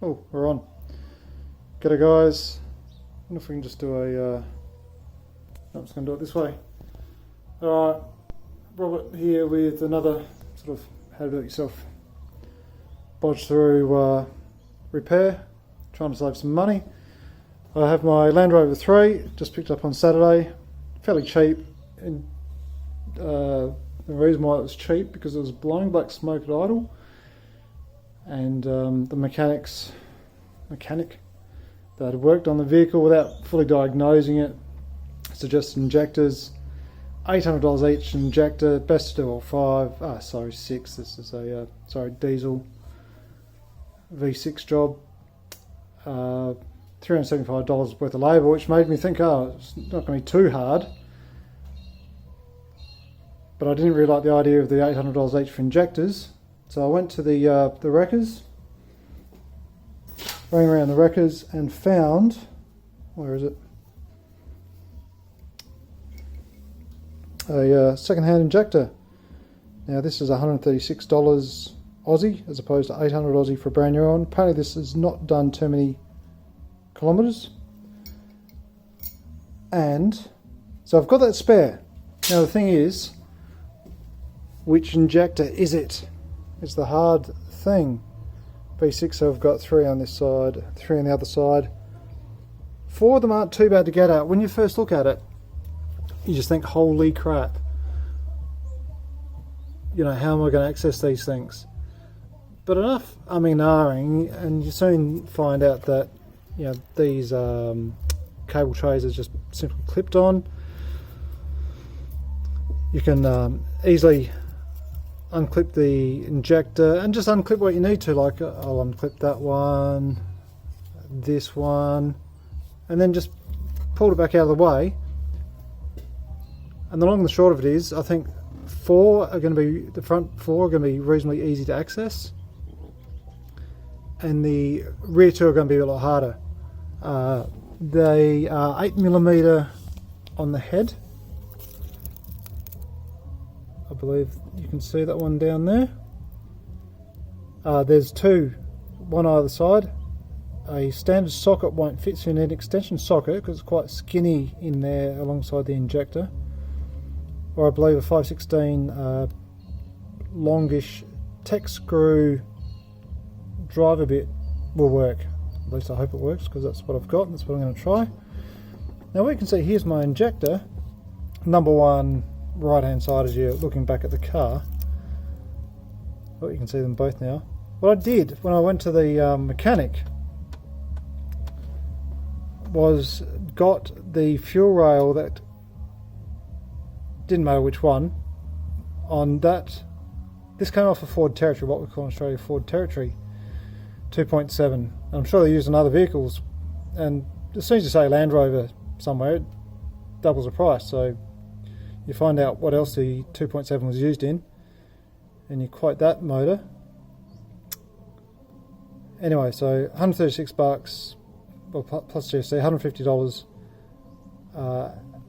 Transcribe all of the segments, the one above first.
Oh, we're on. G'day guys. I wonder if we can just do a... no, I'm just going to do it this way. Alright, Robert here with another sort of how to do it yourself bodge through repair, trying to save some money. I have my Land Rover 3, just picked up on Saturday, fairly cheap. And the reason why it was cheap because it was blowing black smoke at idle, and the mechanic that had worked on the vehicle without fully diagnosing it suggested injectors, $800 each injector, best to do all 6. This is a diesel V6 job. $375 worth of labour, which made me think, oh, it's not going to be too hard. But I didn't really like the idea of the $800 each for injectors, so I went to the wreckers, rang around the wreckers and found, where is it? A second-hand injector. Now this is $136 Aussie as opposed to 800 Aussie for a brand new one. Apparently this has not done too many kilometres, and so I've got that spare. Now the thing is, which injector is it? It's the hard thing. V6, so I've got 3 on this side, 3 on the other side. 4 of them aren't too bad to get at. When you first look at it, you just think, holy crap, you know, how am I going to access these things? But enough umming and you soon find out that, you know, these cable trays are just simply clipped on. You can easily unclip the injector and just unclip what you need to, like I'll unclip that one, this one, and then just pull it back out of the way. And the long and the short of it is, I think the front 4 are going to be reasonably easy to access, and the rear 2 are going to be a lot harder. They are 8mm on the head. I believe you can see that one down there. There's 2, one either side. A standard socket won't fit, so you need an extension socket because it's quite skinny in there alongside the injector. Or I believe a 5/16 longish tech screw driver bit will work. At least I hope it works, because that's what I've got and that's what I'm going to try. Now what you can see, here's my injector, number 1 right hand side as you're looking back at the car. Well, you can see them both now. What I did when I went to the mechanic was got the fuel rail, that didn't matter which one, on that. This came off a Ford Territory, what we call in Australia Ford Territory 2.7. I'm sure they use in other vehicles, and as soon as you say Land Rover somewhere, it doubles the price. So you find out what else the 2.7 was used in, and you quote that motor. Anyway, so $136, well, plus GST, $150.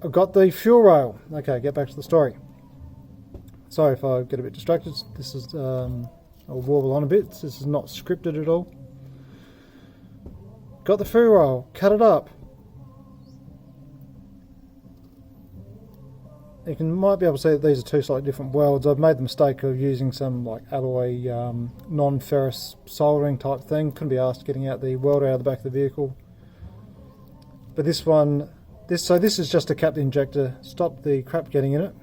I've got the fuel rail. Okay, get back to the story. Sorry if I get a bit distracted. This is, I'll warble on a bit. This is not scripted at all. Got the fuel rail, cut it up. You might be able to see that these are 2 slightly different welds. I've made the mistake of using some like alloy non-ferrous soldering type thing. Couldn't be asked getting out the welder out of the back of the vehicle. But this one, this is just to cap the injector, stop the crap getting in it.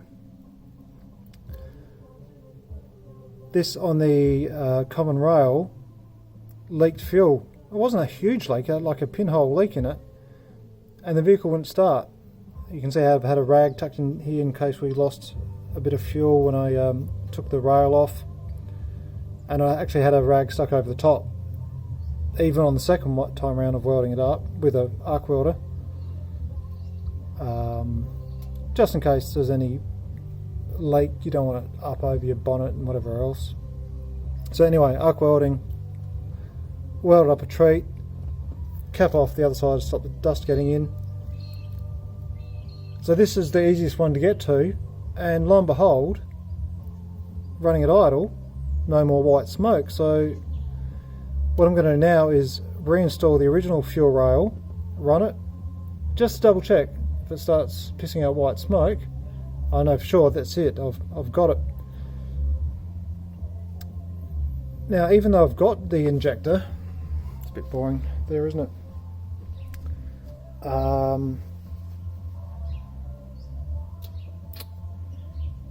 This on the common rail leaked fuel. It wasn't a huge leak, like a pinhole leak in it, and the vehicle wouldn't start. You can see I've had a rag tucked in here in case we lost a bit of fuel when I took the rail off, and I actually had a rag stuck over the top, even on the second time round of welding it up with an arc welder, just in case there's any leak. You don't want it up over your bonnet and whatever else. So anyway, arc welding, welded up a treat, cap off the other side to stop the dust getting in. So this is the easiest one to get to, and lo and behold, running at idle, no more white smoke. So what I'm going to do now is reinstall the original fuel rail, run it, just to double check. If it starts pissing out white smoke, I know for sure that's it, I've got it. Now, even though I've got the injector, it's a bit boring there, isn't it?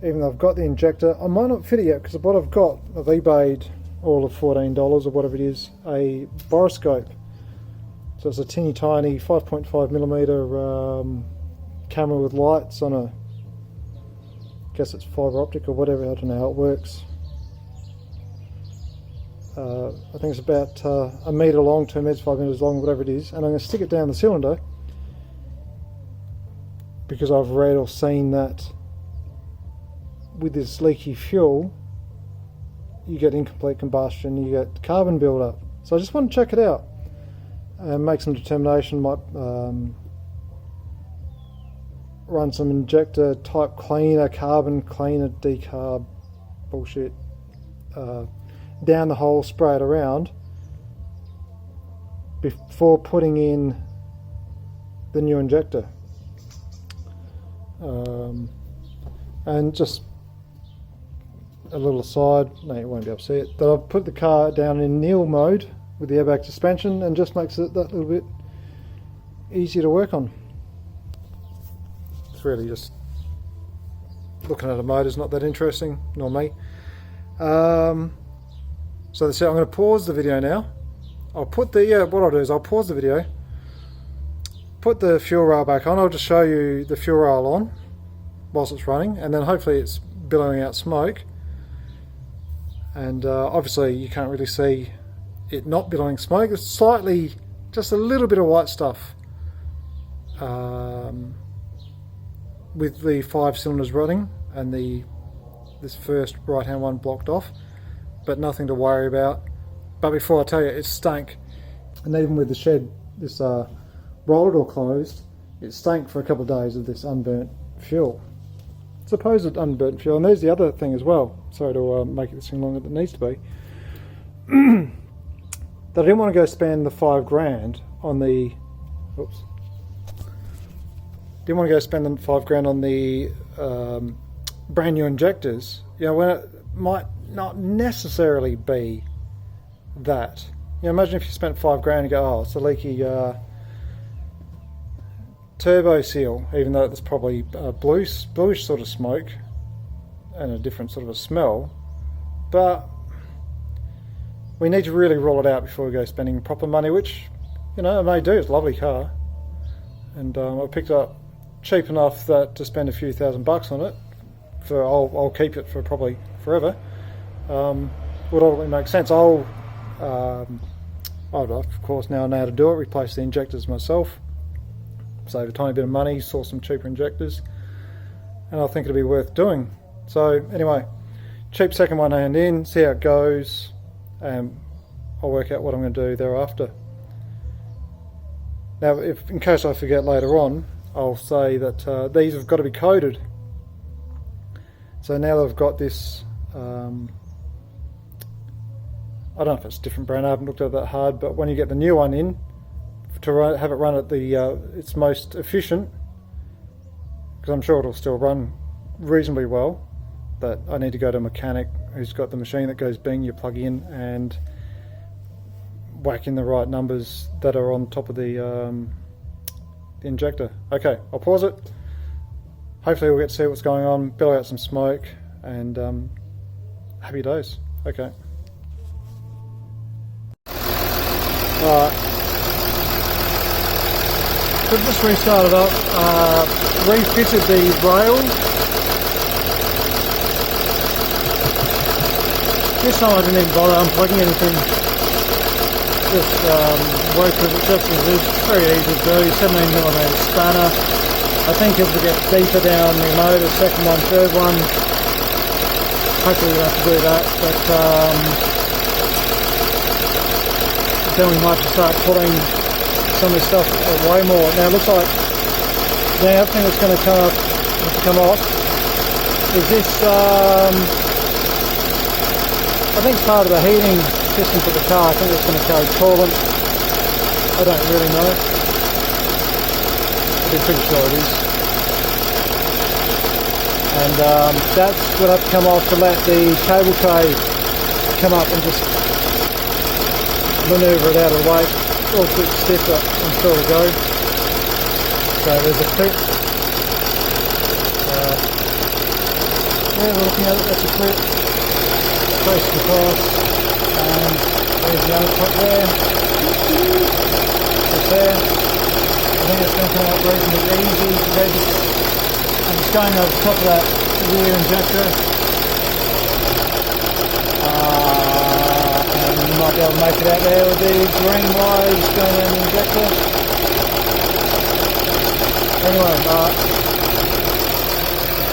Even though I've got the injector, I might not fit it yet, because what I've got, I've eBayed all of $14 or whatever it is, a boroscope. So it's a teeny tiny 5.5mm camera with lights on a, I guess it's fibre optic or whatever, I don't know how it works. I think it's about a metre long, 2 metres, 5 metres long, whatever it is, and I'm going to stick it down the cylinder because I've read or seen that with this leaky fuel you get incomplete combustion, you get carbon build-up. So I just want to check it out and make some determination. Might run some injector type cleaner, carbon cleaner, decarb bullshit down the hole, spray it around before putting in the new injector. And just a little aside, no, you won't be able to see it, but I've put the car down in nil mode with the airbag suspension, and just makes it that little bit easier to work on. It's really just looking at a motor's not that interesting, nor me. So that's it. I'm going to pause the video now. I'll put the what I'll do is I'll pause the video, put the fuel rail back on. I'll just show you the fuel rail on whilst it's running, and then hopefully it's billowing out smoke. And obviously you can't really see it not billowing smoke. It's slightly, just a little bit of white stuff with the 5 cylinders running and this first right hand one blocked off, but nothing to worry about. But before I tell you, it stank, and even with the shed, this roller door closed, it stank for a couple of days of this unburnt fuel, supposed unburnt fuel. And there's the other thing as well, sorry to make this thing longer than it needs to be, that I didn't want to go spend the $5,000 on the, oops, didn't want to go spend the $5,000 on the brand new injectors, you know, when it might not necessarily be that. You know, imagine if you spent $5,000 and go, oh, it's a leaky turbo seal, even though it's probably bluish sort of smoke and a different sort of a smell. But we need to really roll it out before we go spending proper money, which, you know, I may do. It's a lovely car, and I picked it up cheap enough that to spend a few $1,000s on it, for I'll keep it for probably forever. Would ultimately make sense. Of course, now I know how to do it. Replace the injectors myself, save a tiny bit of money, source some cheaper injectors, and I think it'll be worth doing. So anyway, cheap second one hand in, see how it goes, and I'll work out what I'm going to do thereafter. Now, if in case I forget later on, I'll say that these have got to be coated. So now I've got this, I don't know if it's a different brand, I haven't looked at it that hard, but when you get the new one in, to have it run at the its most efficient, because I'm sure it'll still run reasonably well, but I need to go to a mechanic who's got the machine that goes bing, you plug in and whack in the right numbers that are on top of the injector. Okay, I'll pause it. Hopefully we'll get to see what's going on, billow out some smoke, and happy days. Okay. Alright. So I've just restarted up, refitted the rail. This time I didn't even bother unplugging anything. Just worked with it just as it is. Very easy to do, 17mm spanner. I think if we get deeper down the motor, second one, third one, hopefully we don't have to do that, but then we might have to start pulling some of this stuff away more. Now it looks like the other thing that's going to come off is this, I think it's part of the heating piston for the car. I think it's going to carry coolant. I don't really know. I'm pretty sure it is. And that's what I have to come off to let the cable tray come up and just manoeuvre it out of the way. All a bit stiff, but I'm sure it'll go. So there's a clip. Yeah, we're looking at it, that's a clip. Trace across, and there's the other clip there. It's there. I think it's going to come out reasonably easy to register. I'm just going over the top of that rear injector. And you might be able to make it out there with the green wires going down the injector. Anyway,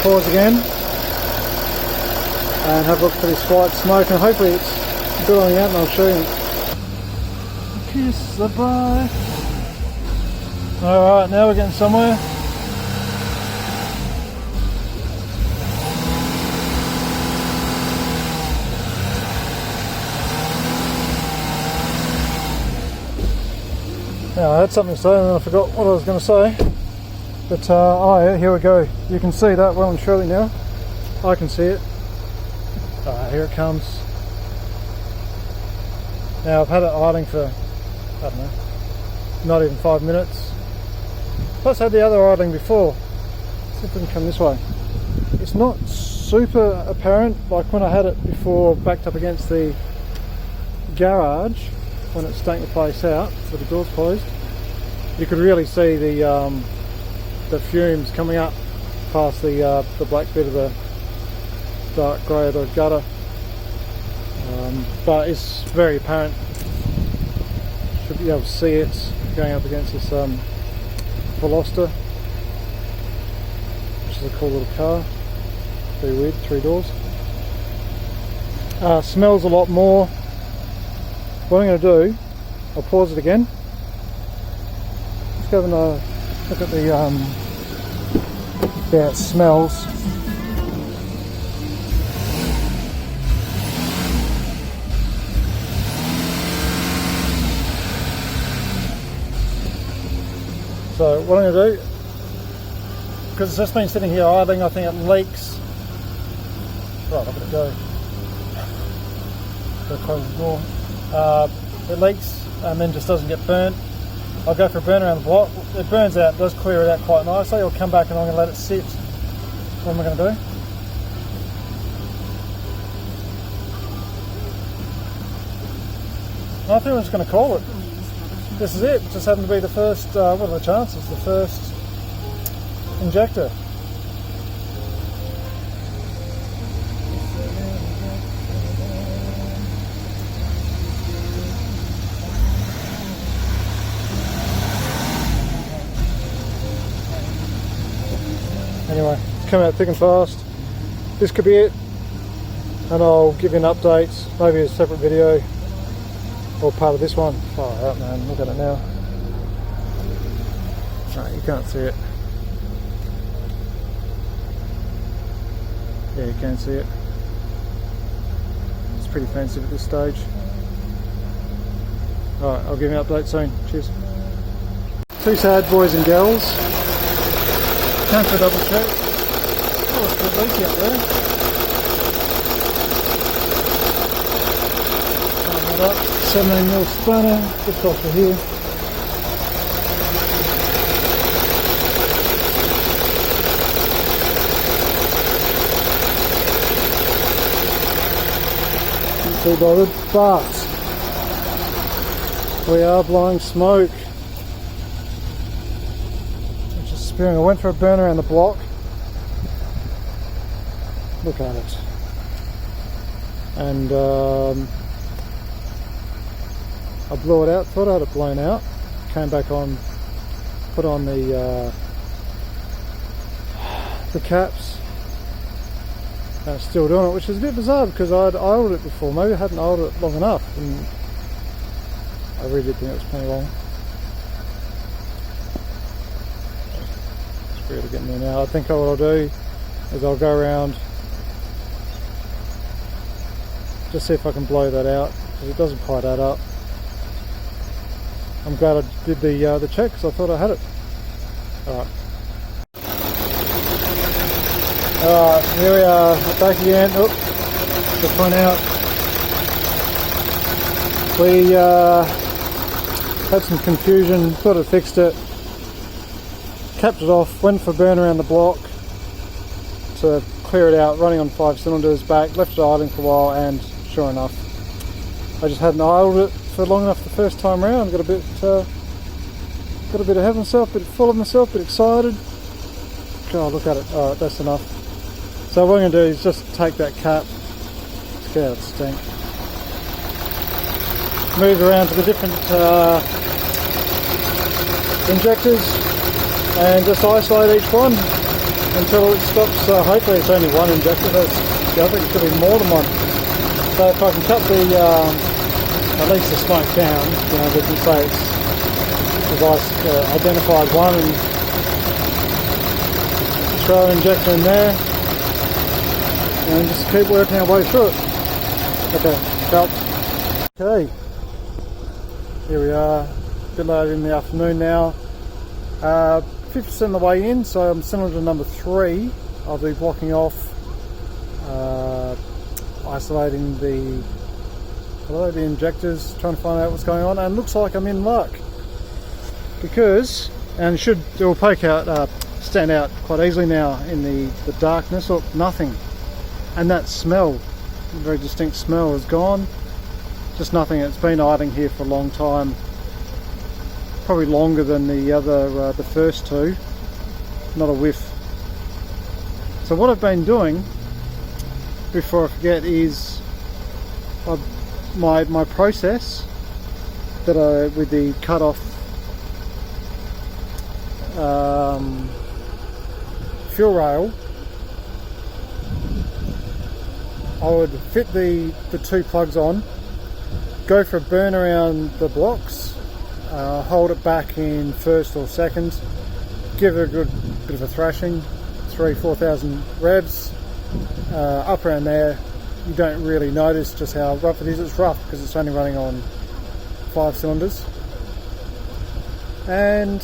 pause again and have a look for this white smoke, and hopefully it's good on the out, and I'll show you. Kiss the bye. Alright, now we're getting somewhere. Now I had something to say and then I forgot what I was going to say. But oh yeah, here we go. You can see that well and surely now. I can see it. Here it comes. Now I've had it idling for, I don't know, not even 5 minutes. Plus I had the other idling before. Let's see if we can come this way. It's not super apparent like when I had it before backed up against the garage when it's taking the place out with the doors closed. You could really see the fumes coming up past the black bit of the dark grey of the gutter. But it's very apparent. Should be able to see it going up against this Veloster, which is a cool little car. Very weird, 3 doors. Smells a lot more. What I'm going to do, I'll pause it again. Let's go and look at the how it smells. So what I'm going to do, because it's just been sitting here idling, I think it leaks. Right, I'm going to go. Got to close the door. It leaks and then just doesn't get burnt. I'll go for a burn around the block. It burns out, does clear it out quite nicely. I'll come back and I'm going to let it sit. What am I going to do? I think I'm just going to call it. This is it. It just happened to be the first, what are the chances? The first injector. Anyway, it's come out thick and fast. This could be it, and I'll give you an update, maybe a separate video or part of this one. Oh, out man, look at it now. No, you can't see it. Yeah, you can see it. It's pretty fancy at this stage. Alright, I'll give you an update soon. Cheers. Too sad, boys and girls. Time for a double check. Oh, it's a bit leaky up there. Tighten that up. 17mm spanner, just off of here. Not too bothered, but we are blowing smoke. I went for a burn around the block. Look at it. And I blew it out, thought I had it blown out. Came back on, put on the caps. And it's still doing it, which is a bit bizarre because I'd oiled it before. Maybe I hadn't oiled it long enough. And I really did think it was plenty long. Really getting there now. I think what I'll do is I'll go around, just see if I can blow that out, because it doesn't quite add up. I'm glad I did the check because I thought I had it. Alright. Alright, here we are, back again. Oop, to point out, we had some confusion, thought it fixed it, capped it off, went for a burn around the block to clear it out, running on 5 cylinders back, left it idling for a while, and sure enough, I just hadn't idled it for long enough the first time round. Got a bit ahead of myself, a bit full of myself, a bit excited. God, look at it. Alright, that's enough. So what I'm going to do is just take that cap, let's get out the stink, move around to the different injectors and just isolate each one until it stops. Hopefully it's only one injector, I think it could be more than one. So if I can cut the at least the smoke down, you know, we can say it's device identified one, and throw an injector in there and just keep working our way through it. Okay, help. Okay, here we are, a bit later in the afternoon now. 50% of the way in, so I'm cylinder number 3. I'll be blocking off, isolating the injectors, trying to find out what's going on, and looks like I'm in luck because, and it will poke out, stand out quite easily now in the darkness. Look, nothing, and that smell, very distinct smell, is gone. Just nothing. It's been idling here for a long time, probably longer than the first two. Not a whiff. So what I've been doing, before I forget, is my process that with the cut off fuel rail. I would fit the 2 plugs on, go for a burn around the blocks, hold it back in first or second, give it a good bit of a thrashing, 3,000-4,000 revs, up around there. You don't really notice just how rough it is. It's rough because it's only running on 5 cylinders. And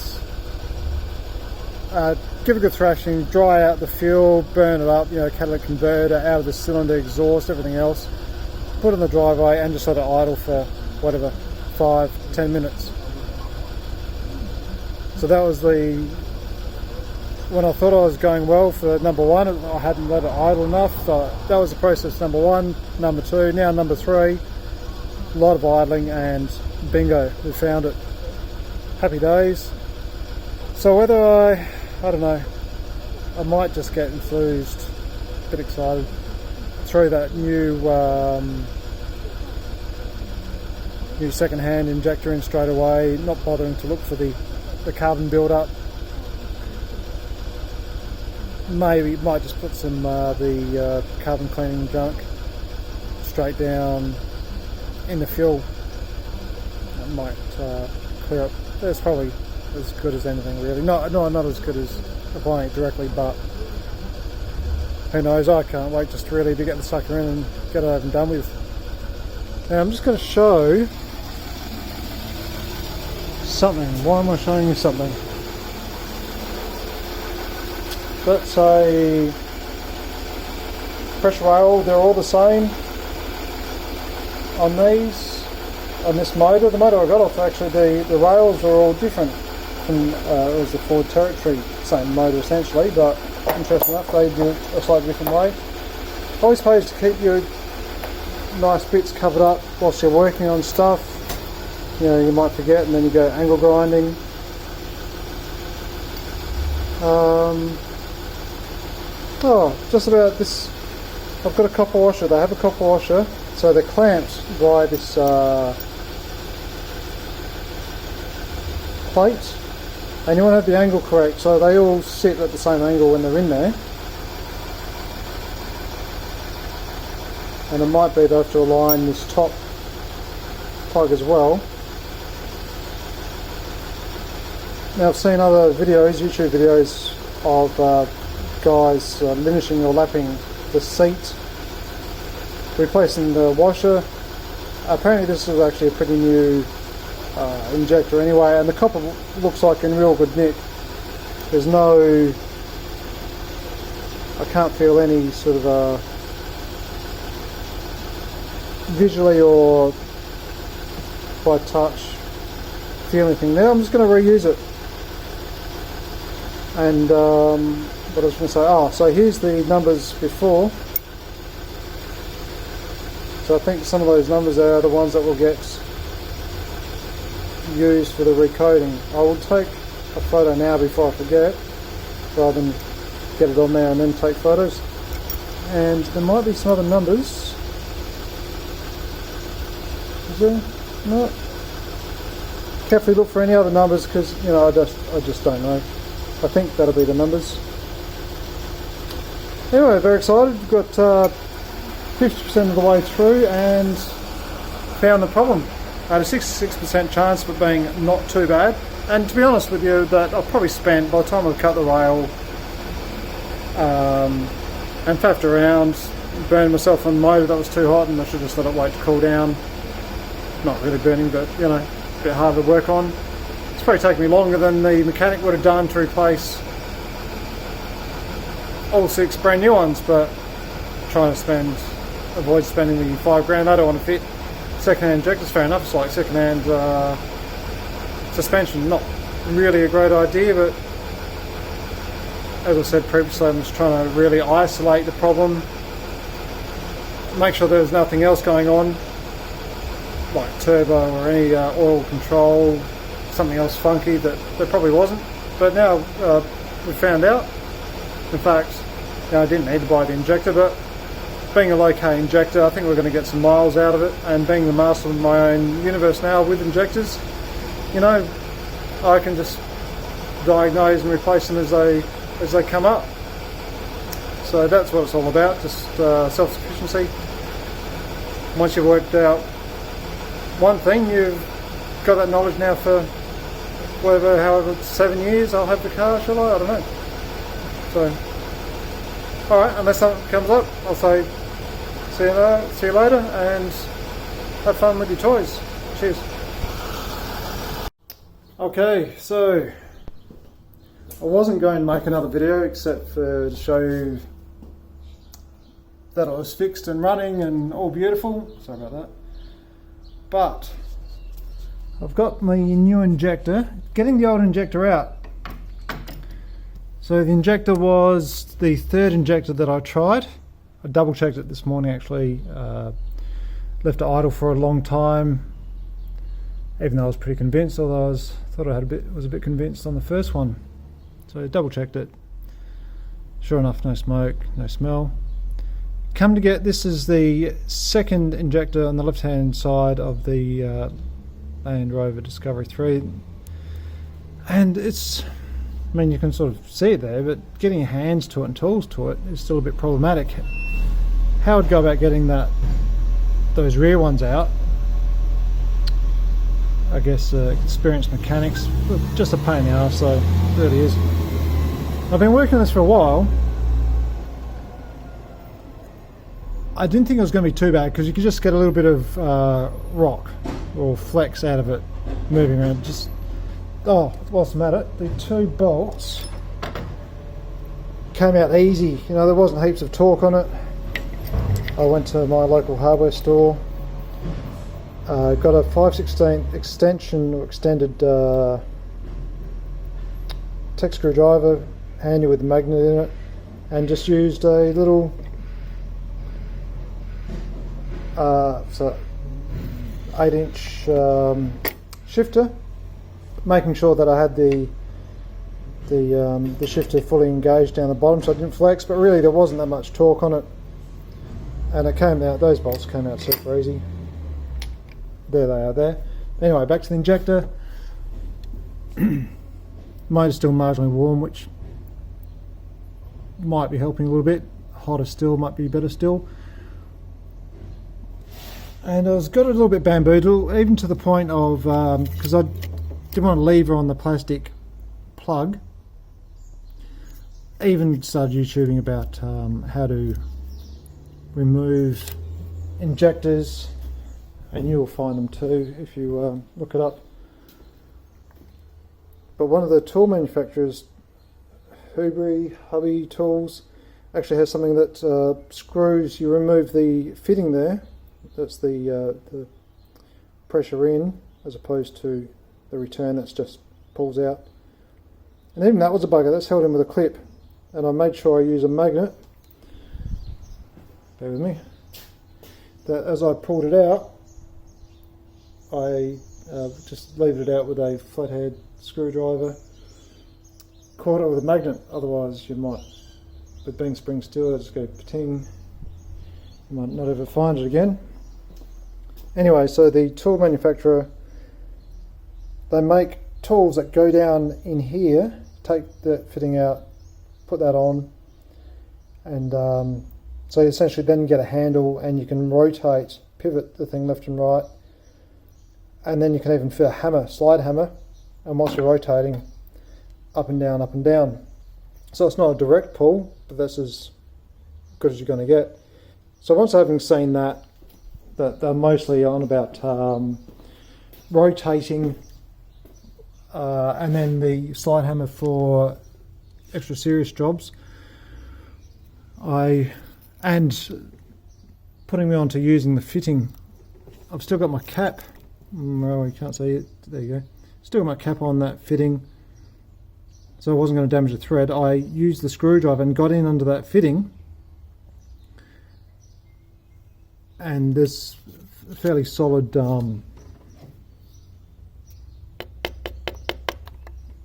give a good thrashing, dry out the fuel, burn it up, you know, catalytic converter, out of the cylinder, exhaust, everything else. Put it in the driveway and just let it idle for whatever, 5-10 minutes. So that was when I thought I was going well for number 1, I hadn't let it idle enough. So that was the process number 1, number 2, now number 3. A lot of idling and bingo, we found it. Happy days. So whether I don't know, I might just get enthused, a bit excited, through that new second-hand injector in straight away, not bothering to look for the carbon build-up. Maybe might just put some the carbon cleaning junk straight down in the fuel. That might clear up. That's probably as good as anything, really. Not as good as applying it directly, but who knows. I can't wait just really to get the sucker in and get it over and done with. Now I'm just going to show something. Why am I showing you something? That's a pressure rail. They're all the same on these, on this motor. The motor I got off, actually the rails are all different from it was the Ford Territory, same motor essentially, but interesting enough they do it a slightly different way. Always pays to keep your nice bits covered up whilst you're working on stuff. You know, you might forget and then you go angle grinding. Just about this, I've got a copper washer. They have a copper washer, so they're clamped by this plate, and you want to have the angle correct, so they all sit at the same angle when they're in there. And it might be they'll have to align this top plug as well. Now I've seen other videos, YouTube videos, of guys linishing or lapping the seat, replacing the washer, Apparently this is actually a pretty new injector anyway, and the copper looks like in real good nick. There's no, I can't feel any sort of visually or by touch feel anything there. I'm just going to reuse it. And what I was going to say, oh, so here's the numbers before. So I think some of those numbers are the ones that will get used for the recoding. I will take a photo now before I forget, rather than get it on there and then take photos. And there might be some other numbers. Is there? No. Carefully look for any other numbers, because you know I just don't know. I think that'll be the numbers. Anyway, very excited. We've got 50% of the way through and found the problem. I had a 66% chance of it being not too bad. And to be honest with you, that I've probably spent, by the time I've cut the rail and faffed around, burned myself on the motor that was too hot, and I should just let it wait to cool down. Not really burning, but you know, a bit harder to work on. It's probably taken me longer than the mechanic would have done to replace all 6 brand new ones, but trying to avoid spending the $5 I don't want to fit. Second-hand injectors, fair enough, it's like second-hand suspension, not really a great idea, but as I said previously, I'm just trying to really isolate the problem, make sure there's nothing else going on, like turbo or any oil control, something else funky that there probably wasn't. But now we found out. In fact, I didn't need to buy the injector, but being a low-K injector, I think we're going to get some miles out of it, and being the master of my own universe now with injectors, you know, I can just diagnose and replace them as they come up. So that's what it's all about, just self-sufficiency. Once you've worked out one thing, you've got that knowledge now for whatever, however, 7 years I'll have the car, shall I? I don't know. So, alright, unless something comes up, I'll say see you later, and have fun with your toys. Cheers. Okay, so I wasn't going to make another video except for to show you that it was fixed and running and all beautiful. Sorry about that. But I've got my new injector, getting the old injector out. So the injector was the 3rd injector that I tried. I double checked it this morning actually, left it idle for a long time, even though I was pretty convinced, although I thought I was a bit convinced on the first one. So I double checked it. Sure enough, no smoke, no smell. Come to get, this is the 2nd injector on the left hand side of the Land Rover Discovery 3, and it's, I mean, you can sort of see it there, but getting your hands to it and tools to it is still a bit problematic. How I'd go about getting those rear ones out, I guess experienced mechanics, just a pain in the arse, so it really is. I've been working on this for a while. I didn't think it was going to be too bad, because you could just get a little bit of rock or flex out of it moving around. Just, oh, whilst I'm at it, the 2 bolts came out easy. You know, there wasn't heaps of torque on it. I went to my local hardware store, got a 5/16 extension or extended tech screwdriver, handy with a magnet in it, and just used a little so 8-inch shifter, making sure that I had the shifter fully engaged down the bottom so it didn't flex, but really there wasn't that much torque on it, and it came out, those bolts came out super easy. There they are there. Anyway, back to the injector. Motor's still marginally warm, which might be helping a little bit. Hotter still might be better still. And I was got a little bit bamboozled, even to the point of, because I didn't want to lever on the plastic plug, even started YouTubing about how to remove injectors and you'll find them too if you look it up. But one of the tool manufacturers, Hubby Tools, actually has something that screws, you remove the fitting there, that's the pressure in, as opposed to the return that's just pulls out. And even that was a bugger, that's held in with a clip. And I made sure I use a magnet, bear with me, that as I pulled it out, I just levered it out with a flathead screwdriver, caught it with a magnet, otherwise you might, with being spring steel, just go pating, you might not ever find it again. Anyway, so the tool manufacturer, they make tools that go down in here, take that fitting out, put that on, and so you essentially then get a handle and you can rotate, pivot the thing left and right, and then you can even fit a hammer, slide hammer, and whilst you're rotating, up and down, up and down. So it's not a direct pull, but that's as good as you're going to get. So once having seen that they're mostly on about rotating, and then the slide hammer for extra serious jobs, and putting me on to using the fitting. I've still got my cap, well you can't see it, there you go, still got my cap on that fitting, so I wasn't going to damage the thread. I used the screwdriver and got in under that fitting, and there's a fairly solid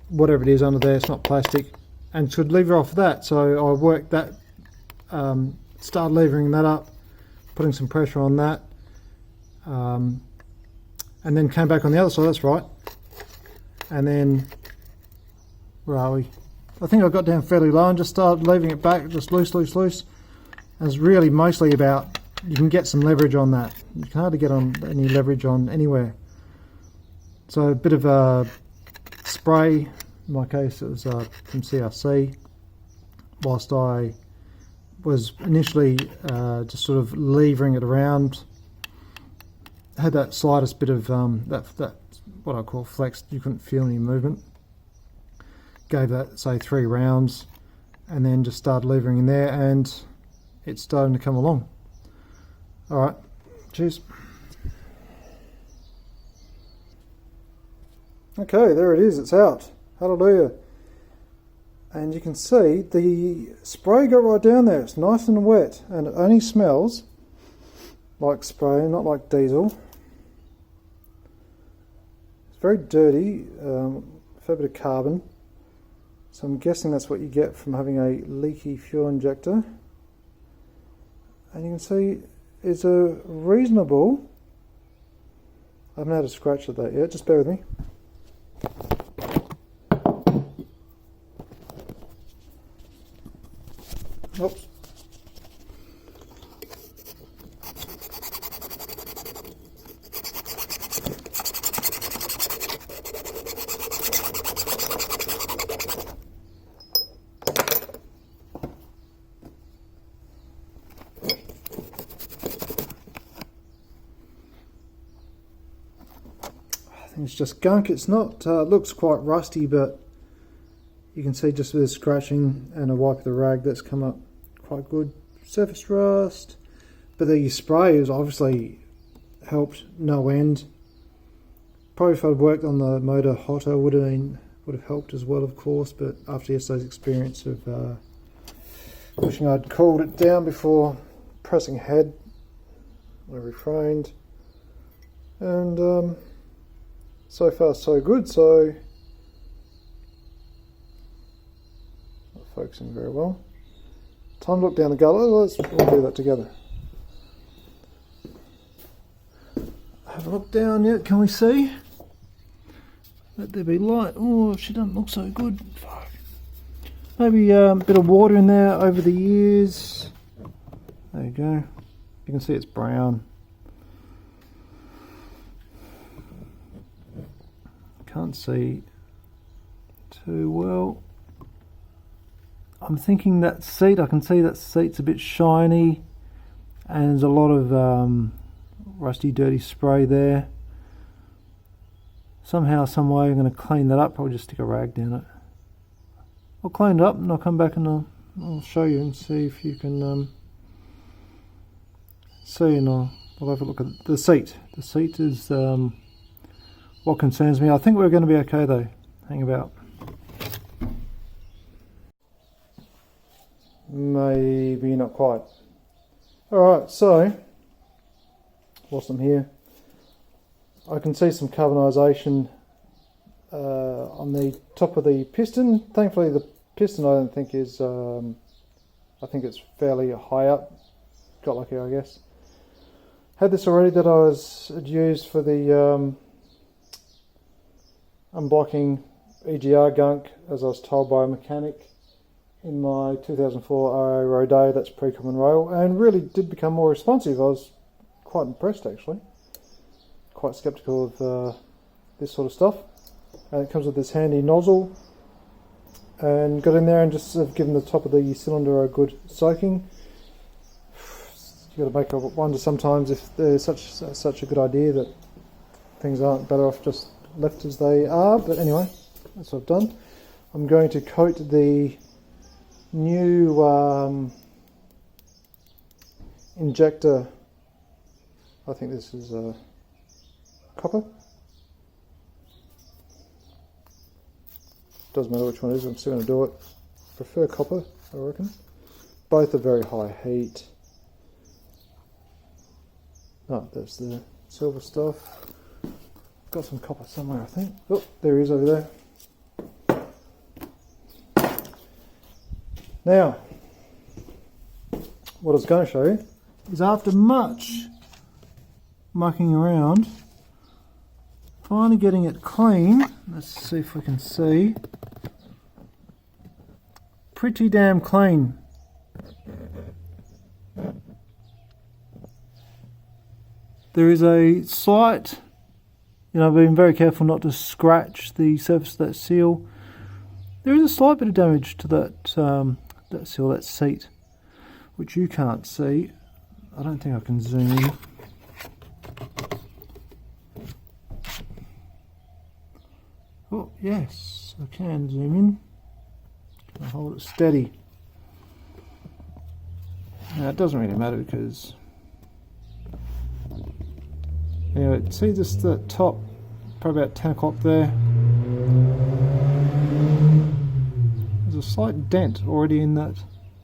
whatever it is under there, it's not plastic, and should lever off that. So I worked that, started levering that up, putting some pressure on that, and then came back on the other side, that's right, and then where are we? I think I got down fairly low and just started levering it back, just loose. And it's really mostly about, you can get some leverage on that. You can hardly get on any leverage on anywhere. So a bit of a spray, in my case it was from CRC, whilst I was initially just sort of levering it around. Had that slightest bit of that what I call flex, you couldn't feel any movement. Gave that say 3 rounds and then just started levering in there and it's starting to come along. Alright, cheers. Okay, there it is, it's out. Hallelujah. And you can see the spray got right down there. It's nice and wet and it only smells like spray, not like diesel. It's very dirty, a fair bit of carbon. So I'm guessing that's what you get from having a leaky fuel injector. And you can see it's a reasonable, I haven't had a scratch at that yet, just bear with me. Oops. It's just gunk. It's not, looks quite rusty, but you can see just with the scratching and a wipe of the rag that's come up quite good. Surface rust, but the spray has obviously helped no end. Probably if I'd worked on the motor hotter would have helped as well, of course, but after yesterday's experience of wishing I'd cooled it down before pressing ahead, I refrained. And so far so good, so not focusing very well. Time to look down the gullet. We'll do that together. Have a look down yet, can we see? Let there be light. Oh, she doesn't look so good. Fuck. Maybe a bit of water in there over the years. There you go. You can see it's brown. Can't see too well. I'm thinking that seat, I can see that seat's a bit shiny and there's a lot of rusty dirty spray there. Somehow, some way I'm going to clean that up. I'll just stick a rag down it. I'll clean it up and I'll come back and I'll show you and see if you can see, and I'll have a look at the seat. The seat is what concerns me. I think we're going to be okay though. Hang about. Maybe not quite. Alright, so whilst I'm here, I can see some carbonisation on the top of the piston. Thankfully the piston I don't think is, I think it's fairly high up. Got lucky, I guess. Had this already that had used for the unblocking EGR gunk, as I was told by a mechanic in my 2004 RA Rodeo. That's pre-common rail, and really did become more responsive. I was quite impressed actually. Quite skeptical of this sort of stuff. And it comes with this handy nozzle, and got in there and just sort of given the top of the cylinder a good soaking. You got to make a wonder sometimes if there's such a good idea that things aren't better off just left as they are. But anyway, that's what I've done. I'm going to coat the new injector. I think this is copper. Doesn't matter which one it is, I'm still going to do it. Prefer copper, I reckon. Both are very high heat. Oh, there's the silver stuff. Got some copper somewhere, I think. Oh, there he is over there. Now, what I was going to show you is after much mucking around, finally getting it clean. Let's see if we can see. Pretty damn clean. There is a slight, I've been very careful not to scratch the surface of that seal. There is a slight bit of damage to that that seal, that seat, which you can't see. I don't think I can zoom in. Oh yes, I can zoom in. Can I hold it steady? Now it doesn't really matter because anyway, see just the top, probably about 10 o'clock there. There's a slight dent already in that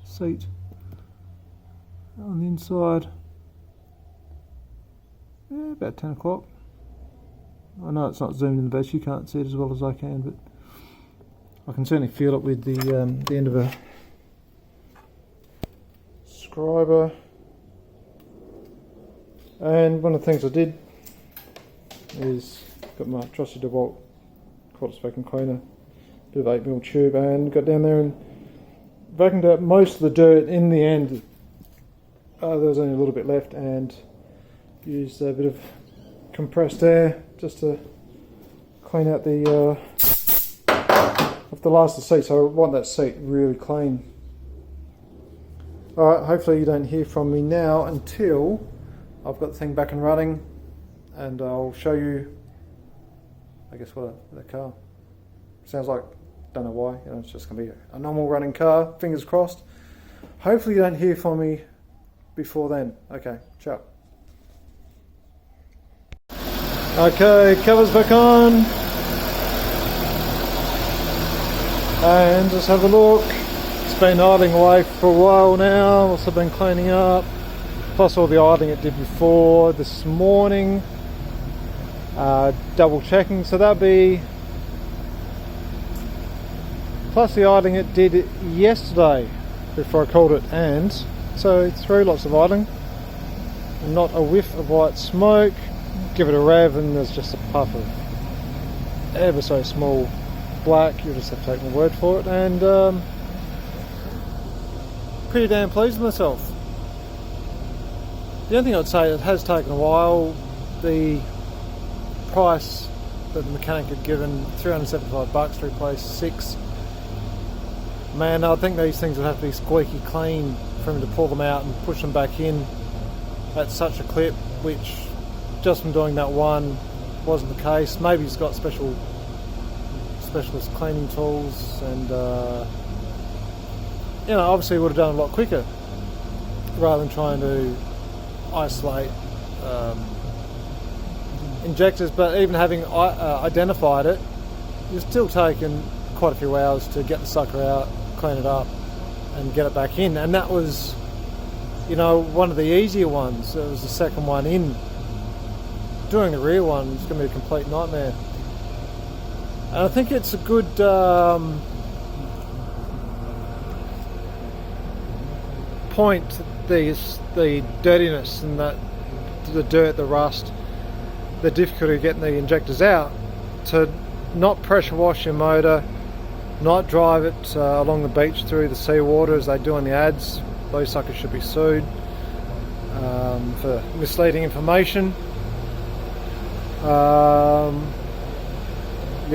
seat on the inside. Yeah, about 10 o'clock. I know it's not zoomed in the best, you can't see it as well as I can, but I can certainly feel it with the end of a scriber. And one of the things I did is got my trusty DeWalt quarter spoken cleaner, bit of 8mm tube, and got down there and vacuumed out most of the dirt. In the end, there was only a little bit left, and used a bit of compressed air just to clean out the last of the seat. So I want that seat really clean. Alright, hopefully you don't hear from me now until I've got the thing back and running, and I'll show you, I guess, what the car sounds like. Don't know why, it's just going to be a normal running car, fingers crossed. Hopefully you don't hear from me before then. Okay, ciao. Okay, covers back on, and just have a look. It's been idling away for a while now, also been cleaning up, plus all the idling it did before this morning, double checking, so that'll be plus the idling it did yesterday before I called it, and so 3 lots of idling, not a whiff of white smoke. Give it a rev and there's just a puff of ever so small black. You'll just have to take my word for it, and pretty damn pleased with myself. The only thing I'd say, it has taken a while. The price that the mechanic had given, $375 to replace 6. Man, I think these things would have to be squeaky clean for him to pull them out and push them back in at such a clip, which just from doing that one wasn't the case. Maybe he's got specialist cleaning tools, and you know, obviously would have done a lot quicker rather than trying to isolate injectors. But even having identified it, it's still taken quite a few hours to get the sucker out, clean it up, and get it back in. And that was, you know, one of the easier ones. It was the second one in. Doing the rear one is going to be a complete nightmare. And I think it's a good point, the dirtiness and the dirt, the rust, the difficulty of getting the injectors out, to not pressure wash your motor, not drive it along the beach through the seawater as they do in the ads. Those suckers should be sued for misleading information. You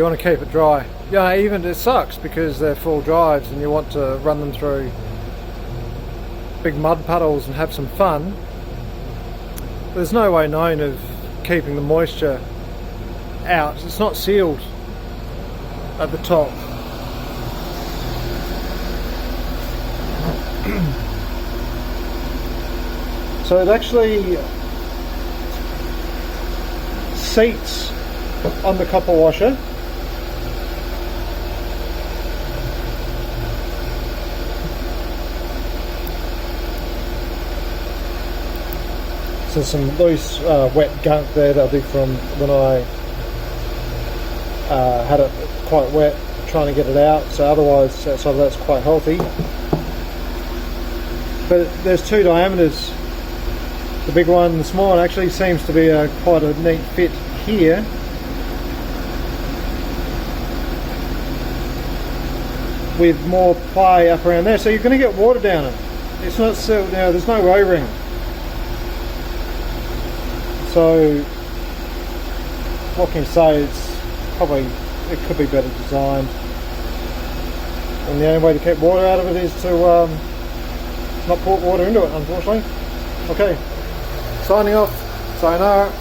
want to keep it dry. Yeah, even it sucks because they're full drives and you want to run them through big mud puddles and have some fun. There's no way known of keeping the moisture out. It's not sealed at the top. So it actually seats on the copper washer. So some loose wet gunk there. That'll be from when I had it quite wet trying to get it out. So otherwise outside of that's quite healthy. But there's two diameters. The big one and the small one actually seems to be quite a neat fit here. With more play up around there, so you're going to get water down it. It's not sealed now. There's no O-ring, so what can you say? It could be better designed, and the only way to keep water out of it is to not pour water into it, unfortunately. Okay, signing off. Sayonara.